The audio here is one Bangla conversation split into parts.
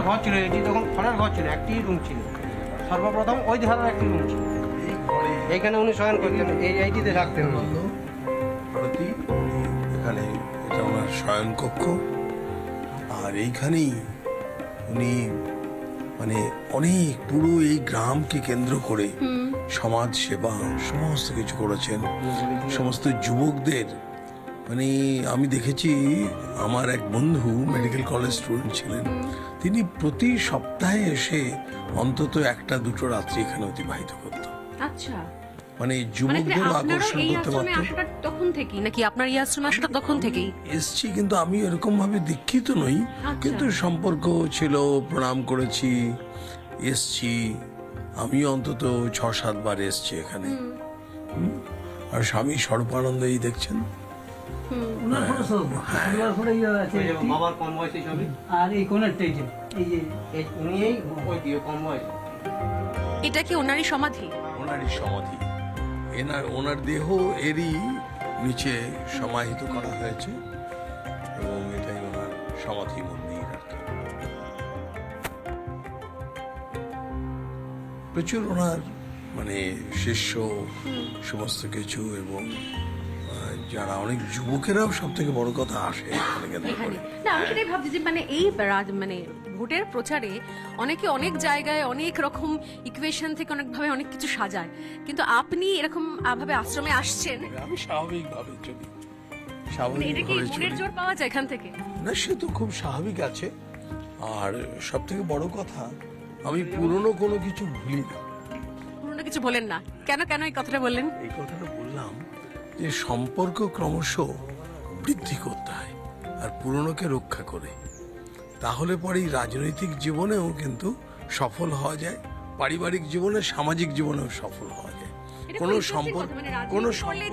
ঘর ছিল, এটি তখন খড়ের ঘর ছিল, একটি রুম ছিল। সর্বপ্রথম ওই ধারার একটি রুম ছিল, এইখানে উনি শয়ন করতেন, এইটিতে থাকতেন। এখানে এটা ওনার শয়ন কক্ষ, আর এইখানেই উনি মানে অনেক পুরো এই গ্রামকে কেন্দ্র করে সমাজ সেবা সমস্ত কিছু করেছেন। সমস্ত যুবকদের মানে আমি দেখেছি, আমার এক বন্ধু মেডিকেল কলেজ স্টুডেন্ট ছিলেন, তিনি প্রতি সপ্তাহে এসে অন্তত 1-2 রাত্রি এখানে অতিবাহিত করত। আচ্ছা, মানে যুবকদের আকর্ষণ করতে পারত। তখন থেকেই নাকি আপনার এই আশ্রমে আসাটা তখন থেকেই? এসছি, কিন্তু আমি এরকম ভাবে দীক্ষিত নই, কিন্তু সম্পর্ক ছিল, প্রণাম করেছি, এসছি। আমি অন্তত 6-7 বার এসছি এখানে। আর স্বামী স্বরূপানন্দ এই দেখছেন, বাবার কম বয়সী ছবি, আর এই কোণেরটাই যে উনি ওই কম বয়সী। এটা কি ওনারই সমাধি? ওনারই সমাধি। ওনার দেহ এরই নিচে সমাহিত করা হয়েছে, এবং এটাই ওনার সমাধি মন্দির আর কি। প্রচুর ওনার মানে শিষ্য সমস্ত কিছু, এবং যারা অনেক যুবকেরাও সব থেকে বড় কথা আসে এখানে। না, আমি সেটাই ভাবছি যে মানে এই মানে ভোটের প্রচারে অনেকে অনেক জায়গায় অনেক রকম ইকুয়েশন থেকে অনেকভাবে অনেক কিছু সাজায়, কিন্তু আপনি এরকম ভাবে আশ্রমে আসছেন। আমি স্বাভাবিকভাবে চলি, এটা কি মনের জোর পাওয়া যায় এখান থেকে? না, সে তো খুব স্বাভাবিক আছে। আর সব থেকে বড় কথা, আমি পুরনো কোনো কিছু ভুলি না। পুরনো কিছু বলেন না কেন? কেন এই কথাটা বললেন? এই কথাটা বললাম যে সম্পর্ক ক্রমশ বৃদ্ধি করতে হয়, আর পুরনোকে রক্ষা করে, তাহলে পরে রাজনৈতিক জীবনেও কিন্তু সফল হওয়া যায়, পারিবারিক জীবনে, সামাজিক জীবনেও সফল হওয়া যায়। কোনো সম্পর্ক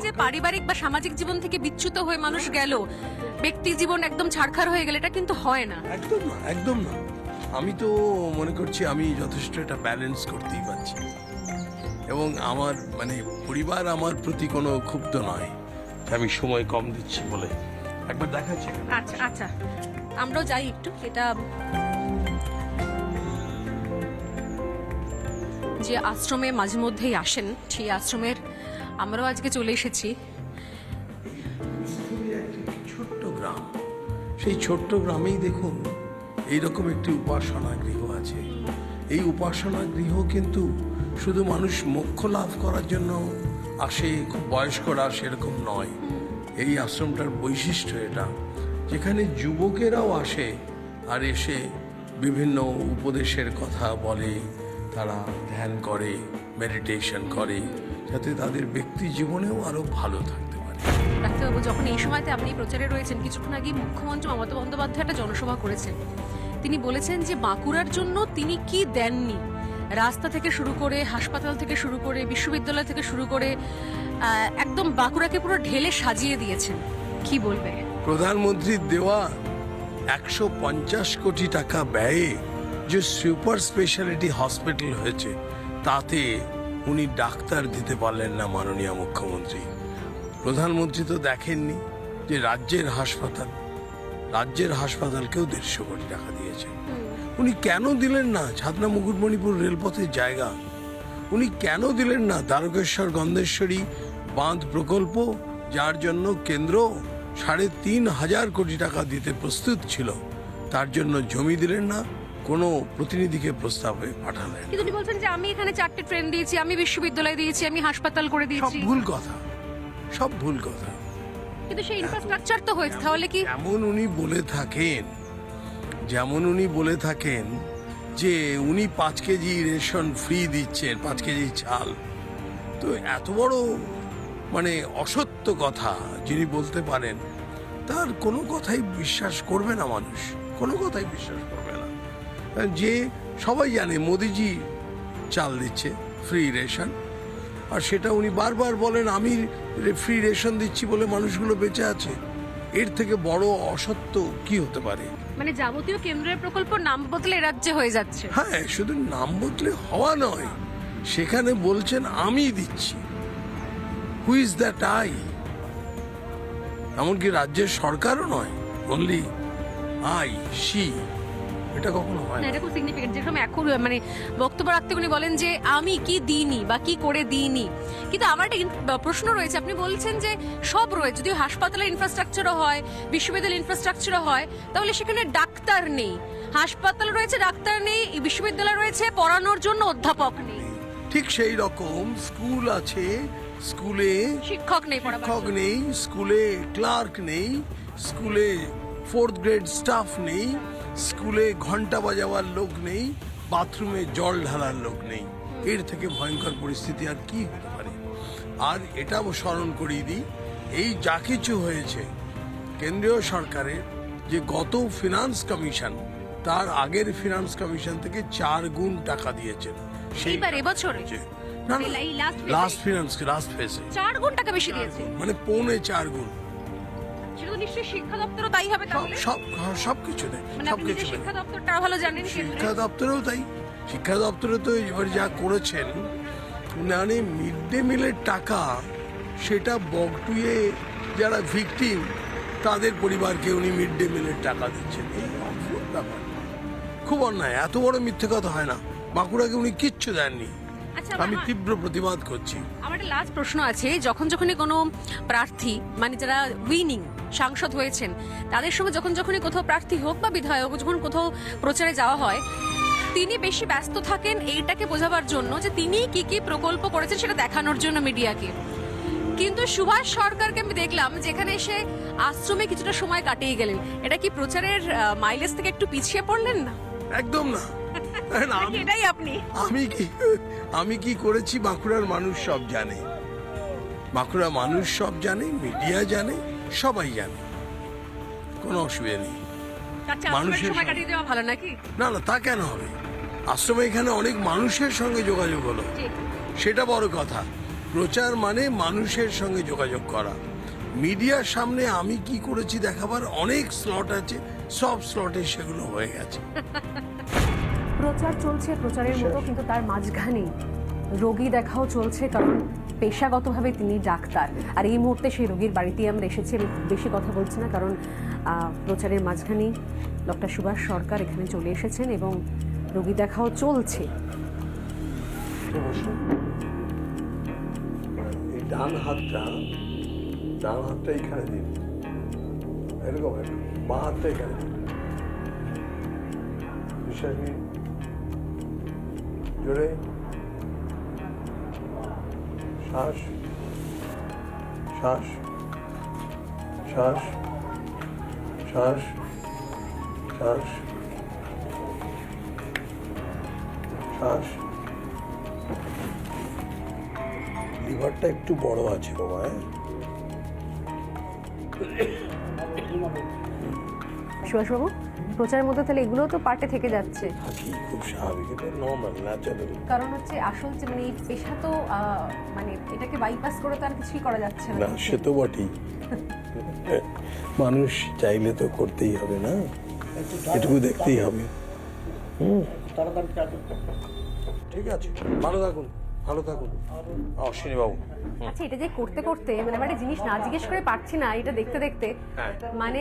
যে পারিবারিক বা সামাজিক জীবন থেকে বিচ্যুত হয়ে মানুষ গেল, ব্যক্তি জীবন একদম ছাড়খাড় হয়ে গেল, এটা কিন্তু হয় না। একদম না, একদম না। আমি তো মনে করছি আমি যথেষ্ট এটা ব্যালেন্স করতেই পারছি, এবং আমার মানে পরিবার আমার প্রতি কোনো ক্ষুব্ধ নয়, আমি সময় কম দিচ্ছি বলে। একবার দেখাচ্ছি। আচ্ছা আচ্ছা, আমরাও যাই একটু। এটা যে আশ্রমে মাঝে মধ্যেই আসেন, সেই আশ্রমের আমরাও আজকে চলে এসেছি। ছোট্ট গ্রাম, সেই ছোট্ট গ্রামেই দেখুন এইরকম একটি উপাসনা গৃহ আছে। এই উপাসনা গৃহ কিন্তু শুধু মানুষ মোক্ষ লাভ করার জন্য আসে, খুব বয়স্করা সেরকম নয়। এই আশ্রমটার বৈশিষ্ট্য এটা, যেখানে যুবকেরাও আসে, আর এসে বিভিন্ন উপদেশের কথা বলে, তারা ধ্যান করে, মেডিটেশন করে, যাতে তাদের ব্যক্তি জীবনেও আরো ভালো থাকতে পারে। ডাক্তারবাবু, যখন এই সময়তে আপনি প্রচারে রয়েছেন, কিছুক্ষণ আগে মুখ্যমন্ত্রী মমতা বন্দ্যোপাধ্যায় একটা জনসভা করেছেন। তিনি বলেছেন যে বাঁকুড়ার জন্য তিনি কি দেননি, রাস্তা থেকে শুরু করে, হাসপাতাল থেকে শুরু করে, বিশ্ববিদ্যালয় থেকে শুরু করে, একদম বাঁকুড়াকে পুরো ঢেলে সাজিয়ে দিয়েছেন। কি বলবে? প্রধানমন্ত্রীর দেওয়া 150 কোটি টাকা ব্যয়ে যে সুপার স্পেশালিটি হসপিটাল হয়েছে, তাতে উনি ডাক্তার দিতে পারলেন না মাননীয় মুখ্যমন্ত্রী। প্রধানমন্ত্রী তো দেখেননি যে রাজ্যের হাসপাতালকেও 150 কোটি টাকা দিয়েছে। উনি কেন দিলেন না ছাতনা মুকুটমণিপুর রেলপথের জায়গা? উনি কেন দিলেন না দ্বারকেশ্বর গন্ধেশ্বরী বাঁধ প্রকল্প, যার জন্য কেন্দ্র 3,500 কোটি টাকা দিতে প্রস্তুত ছিল, তার জন্য জমি দিলেন না, কোনো প্রতিনিধিকে প্রস্তাব হয়ে পাঠালেন? কিন্তু উনি বলছেন যে আমি এখানে 4টে ট্রেন দিয়েছি, আমি বিশ্ববিদ্যালয় দিয়েছি, আমি হাসপাতাল করে দিয়েছি। সব ভুল কথা, সব ভুল কথা। কিন্তু সেই ইনফ্রাস্ট্রাকচার তো হয়েছে, তাহলে কি? যেমন উনি বলে থাকেন যে উনি 5 কেজি রেশন ফ্রি দিচ্ছেন, 5 কেজি চাল, তো এত বড় মানে অসত্য কথা যিনি বলতে পারেন, তার কোনো কথাই বিশ্বাস করবে না মানুষ, কোনো কথাই বিশ্বাস করবে না। যে সবাই জানে মোদিজি চাল দিচ্ছে, ফ্রি রেশন, আর সেটা উনি বারবার বলেন আমি ফ্রি রেশন দিচ্ছি বলে মানুষগুলো বেঁচে আছে। এর থেকে বড় অসত্য কি হতে পারে? মানে যাবতীয় কেন্দ্রের প্রকল্প নাম বদলে রাজ্যে হয়ে যাচ্ছে। হ্যাঁ, শুধু নাম বদলে হওয়া নয়, সেখানে বলছেন আমি দিচ্ছি। Who is that I? এমনকি রাজ্যের সরকারও নয়, অনলি আই, শি, এটা কখনো হয় না, না। এটা খুব সিগনিফিকেন্ট। যেরকম এখন মানে বক্তব্য রাখতে উনি বলেন যে আমি কি দিইনি বা কি করে দিইনি, কিন্তু আমার একটা প্রশ্ন রয়েছে। আপনি বলছেন যে সব রয়েছে, যদিও হাসপাতালের ইনফ্রাস্ট্রাকচারও হয়, বিশ্ববিদ্যালয়ের ইনফ্রাস্ট্রাকচারও হয়, তাহলে সেখানে ডাক্তার নেই। হাসপাতাল রয়েছে, ডাক্তার নেই, বিশ্ববিদ্যালয় রয়েছে, পড়ানোর জন্য অধ্যাপক নেই। ঠিক সেই রকম স্কুল আছে, স্কুলে শিক্ষক নেই, শিক্ষক নেই, স্কুলে ক্লার্ক নেই, স্কুলে 4th গ্রেড স্টাফ নেই, স্কুলে ঘন্টা বাজাবার লোক নেই, বাথরুমে জল ঢালার লোক নেই। এর থেকে ভয়ঙ্কর পরিস্থিতি আর কি হতে পারে? আর এটাও স্মরণ করিয়ে দিই, এই যা কিছু হয়েছে কেন্দ্রীয় সরকারের যে গত ফিনান্স কমিশন তার আগের ফিনান্স কমিশন থেকে 4 গুণ টাকা দিয়েছেন। এইবার এবছরে না এই লাস্ট ফেজে 4 গুণ টাকা বেশি দিয়েছে, মানে পৌনে 4 গুণ। সেটা তো নিশ্চয়ই শিক্ষা দপ্তরও তাই হবে তাহলে। সবকিছু দেয়, মানে আপনি যে সবকিছু দেয়। শিক্ষা দপ্তরটা ভালো জানেন, শিক্ষা দপ্তরেও তাই। শিক্ষা দপ্তরে তো এবার যা করেছেন, মানে মিড ডে মিলের টাকা সেটা বগটুয়ে যারা ভিকটিম তাদের পরিবারকে উনি মিড ডে মিলের টাকা দিচ্ছেন। এই অদ্ভুত ব্যাপার, খুব অন্যায়। এত বড় মিথ্যে কথা হয় না। বাঁকুড়াকে উনি কিচ্ছু দেননি। আচ্ছা, আমি তীব্র প্রতিবাদ করছি। আমার একটা লাস্ট প্রশ্ন আছে। যখনই কোনো প্রার্থী, মানে যারা উইনিং সাংসদ হয়েছেন, তাদের সঙ্গে যখনই কোথাও প্রার্থী হোক বা বিধায়ক, যখন কোথাও প্রচারে যাওয়া হয়, তিনি বেশি ব্যস্ত থাকেন এইটাকে বোঝাবার জন্য যে তিনি কি কি প্রকল্প করেছেন সেটা দেখানোর জন্য মিডিয়াকে। কিন্তু সুভাষ সরকারকে আমি দেখলাম যেখানে এসে আশ্রমে কিছুটা সময় কাটিয়ে গেলেন। এটা কি প্রচারের মাইলেজ থেকে একটু পিছিয়ে পড়লেন না? একদম না। এটাই আপনি। আমি কি করেছি বাঁকুড়ার মানুষ সব জানে, বাঁকুড়া মানুষ সব জানে, মিডিয়া জানে, সবাই জানে, কোনো অসুবিধা নেই। মানুষের সময় কাটিয়ে দেওয়া ভালো নাকি? না না, তা কেন হবে? আশ্রমে এখানে অনেক মানুষের সঙ্গে যোগাযোগ হলো, সেটা বড় কথা। প্রচার মানে মানুষের সঙ্গে যোগাযোগ করা। মিডিয়ার সামনে আমি কি করেছি দেখাবার অনেক স্লট আছে, সব স্লটে সেগুলো হয়ে গেছে। প্রচার চলছে প্রচারের মতো, কিন্তু তার মাঝখানে রোগী দেখাও চলছে, কারণ পেশাগতভাবে তিনি ডাক্তার। আর এই মুহূর্তে সেই রোগীর বাড়িতেই আমরা এসেছি। আমি বেশি কথা বলছি না, কারণ প্রচারের মাঝখানেই ডক্টর সুভাষ সরকার এখানে চলে এসেছেন এবং রোগী দেখাও চলছে। ডান হাতটা এখানে দিন, এরকম বাঁ হাতটা এখানে দিন। বিশ্বাস নেই, জোরে শ্বাস শ্বাস শ্বাস শ্বাস শ্বাস শ্বাস। লিভারটা একটু বড় আছে বাবা। সুভাষবাবু, প্রচারের মধ্যে তাহলে এগুলো তো পার্টে থেকে যাচ্ছে। খুব স্বাভাবিক, এটা নর্মাল, ন্যাচারাল। কারণ হচ্ছে আসল যে মানে এই পেশা তো মানে এটাকে বাইপাস করে তো আর কিছুই করা যাচ্ছে না। সে তো বটেই, মানুষ চাইলে তো করতেই হবে না, এটুকু দেখতেই হবে। ঠিক আছে, ভালো থাকুন, ভালো থাকুন অশ্বিনী বাবু। আচ্ছা, এটা যে করতে করতে মানে একটা জিনিস না জিজ্ঞেস করে পারছি না, এটা দেখতে দেখতে মানে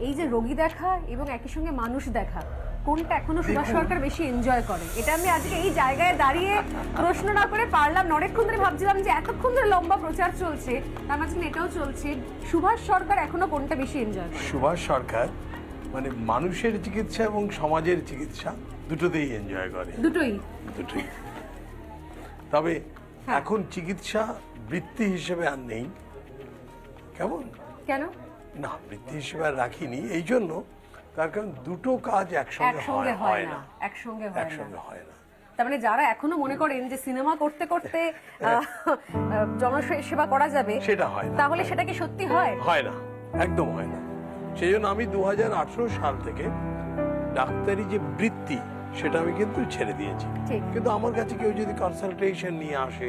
এই যে রোগী দেখা এবং একই সঙ্গে মানুষ দেখা, কোনটা এখনো সুভাষ সরকার বেশি এনজয় করে? এটা আমি আজকে এই জায়গায় দাঁড়িয়ে প্রশ্ন না করে পারলাম না। অনেকক্ষণ ধরে ভাবছিলাম যে এতক্ষণ ধরে লম্বা প্রচার চলছে, তার মাঝখানে এটাও চলছে। সুভাষ সরকার এখনো কোনটা বেশি এনজয় করে? সুভাষ সরকার মানে মানুষের চিকিৎসা এবং সমাজের চিকিৎসা দুটোতেই এনজয় করে। দুটোই। তবে এখন চিকিৎসা বৃত্তি হিসেবে আর নেই। কেমন? কেন না, বৃত্তি হিসেবে আর রাখিনি এই জন্য, তার কারণ দুটো কাজ একসঙ্গে হয় না, একসঙ্গে হয় না। তার মানে যারা এখনো মনে করেন যে সিনেমা করতে করতে জনসেবা করা যাবে, সেটা হয় না। তাহলে সেটা কি সত্যি হয়? হয় না, একদম হয় না। সেই জন্য আমি 2018 সাল থেকে ডাক্তারি যে বৃত্তি সেটা আমি কিন্তু ছেড়ে দিয়েছি। কিন্তু আমার কাছে কেউ যদি কনসালটেশন নিয়ে আসে,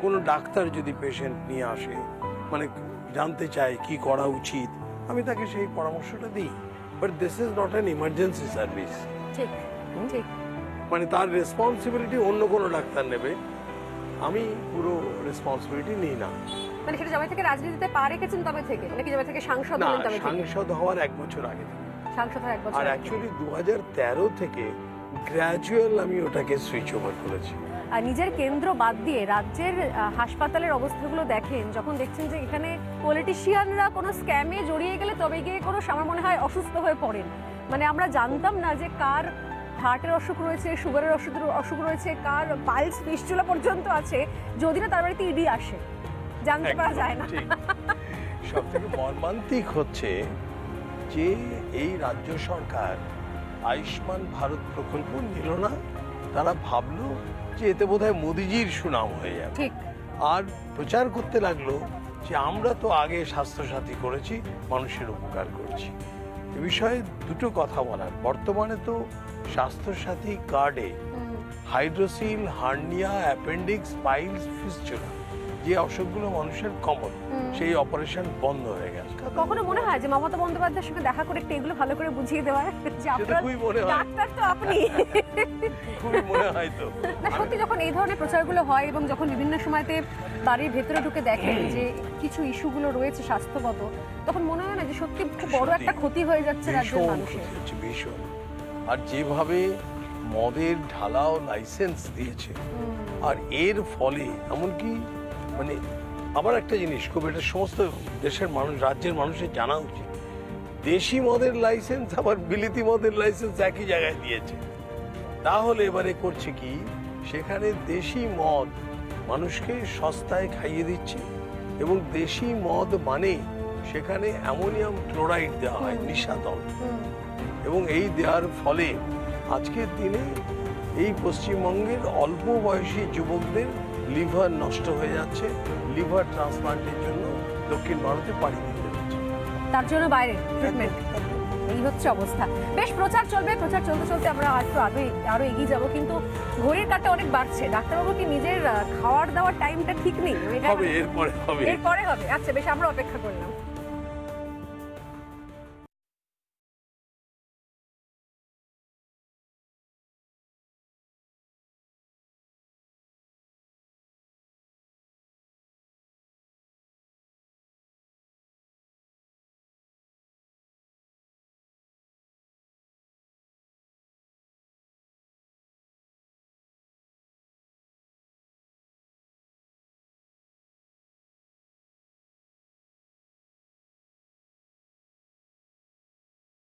কোনো ডাক্তার যদি পেশেন্ট নিয়ে আসে, মানে জানতে চায় কি করা উচিত, আমি তাকে সেই পরামর্শটা দিই। But this is not an emergency service. ঠিক ঠিক। মানে তার রেসপন্সিবিলিটি অন্য কোনো ডাক্তার নেবে, আমি পুরো রেসপন্সিবিলিটি নিই না। মানে সেটা যবে থেকে রাজনীতিতে পা রেখেছেন তবে থেকে, নাকি যবে থেকে সাংসদ হলেন তবে থেকে? সাংসদ হওয়ার 1 বছর আগে থেকে। সাংসদ হওয়ার 1 বছর আর আগে। অ্যাকচুয়ালি 2013 থেকে গ্র্যাজুয়াল আমি ওটাকে সুইচ ওভার করেছি। আর নিজের কেন্দ্র বাদ দিয়ে রাজ্যের হাসপাতালের অবস্থাগুলো দেখেন, যখন দেখছেন যে এখানে পলিটিশিয়ানরা কোনো স্ক্যামে জড়িয়ে গেলে তবে গিয়ে কোনো আমার মনে হয় অসুস্থ হয়ে পড়েন। মানে আমরা জানতাম না যে কার হার্টের অসুখ রয়েছে, সুগারের অসুখ রয়েছে, কার পাইলস ফিস্টুলা পর্যন্ত আছে, যদি না তার বাড়িতে ইডি আসে, জানতে পারা যায় না। সব থেকে মর্মান্তিক হচ্ছে যে এই রাজ্য সরকার আয়ুষ্মান ভারত প্রকল্প নিল না, তারা ভাবলো যে এতে বোধহয় মোদিজির সুনাম হয়ে যাবে, ঠিক। আর প্রচার করতে লাগলো যে আমরা তো আগে স্বাস্থ্যসাথী করেছি, মানুষের উপকার করছি। এ বিষয়ে দুটো কথা বলার, বর্তমানে তো স্বাস্থ্যসাথী কার্ডে hydrocele, hernia, appendix, piles, fistula যে অসুখগুলো মানুষের কমন, সেই অপারেশন বন্ধ হয়ে গেছে। কখনো মনে হয় যে মমতা বন্দ্যোপাধ্যায়ের সঙ্গে দেখা করে একটু এগুলো ভালো করে বুঝিয়ে দেওয়া যে আপনার খুবই মনে হয়। ডাক্তার তো আপনি। খুবই মনে হয় তো। না সত্যি, যখন এই ধরনের প্রচারগুলো হয় এবং যখন বিভিন্ন সময়তে বাড়ির ভেতরে ঢুকে দেখেন যে কিছু ইস্যুগুলো রয়েছে স্বাস্থ্যগত, তখন মনে হয় না যে সত্যি খুব বড় একটা ক্ষতি হয়ে যাচ্ছে রাজ্যের ভীষণ মানুষের। ক্ষতি হচ্ছে, ভীষণ। আর যেভাবে মদের ঢালাও লাইসেন্স দিয়েছে, আর এর ফলে এমনকি মানে আবার একটা জিনিস খুব, এটা সমস্ত দেশের মানুষ, রাজ্যের মানুষের জানা উচিত, দেশি মদের লাইসেন্স আবার বিলিতি মদের লাইসেন্স একই জায়গায় দিয়েছে। তাহলে এবারে করছে কি, সেখানে দেশি মদ মানুষকে সস্তায় খাইয়ে দিচ্ছে, এবং দেশি মদ মানে সেখানে অ্যামোনিয়াম ক্লোরাইড দেওয়া হয়, নিশাতল, এবং এই দেওয়ার ফলে আজকের দিনে এই পশ্চিমবঙ্গের অল্প বয়সী যুবকদের লিভার নষ্ট হয়ে যাচ্ছে, লিভার ট্রান্সপ্লান্টের জন্য দক্ষিণ ভারতে পাড়ি দিতে হচ্ছে। তার জন্য বাইরে ট্রিটমেন্ট, এই হচ্ছে অবস্থা। বেশ প্রচার চলবে, প্রচার চলতে চলতে আমরা আরো এগিয়ে যাব, কিন্তু ঘড়ির কাঁটা অনেক বাড়ছে। ডাক্তারবাবু কি নিজের খাওয়ার দাওয়ার টাইমটা ঠিক নেই? হবে, এরপরে হবে। এরপরে হবে, আচ্ছা বেশ, আমরা অপেক্ষা করলাম।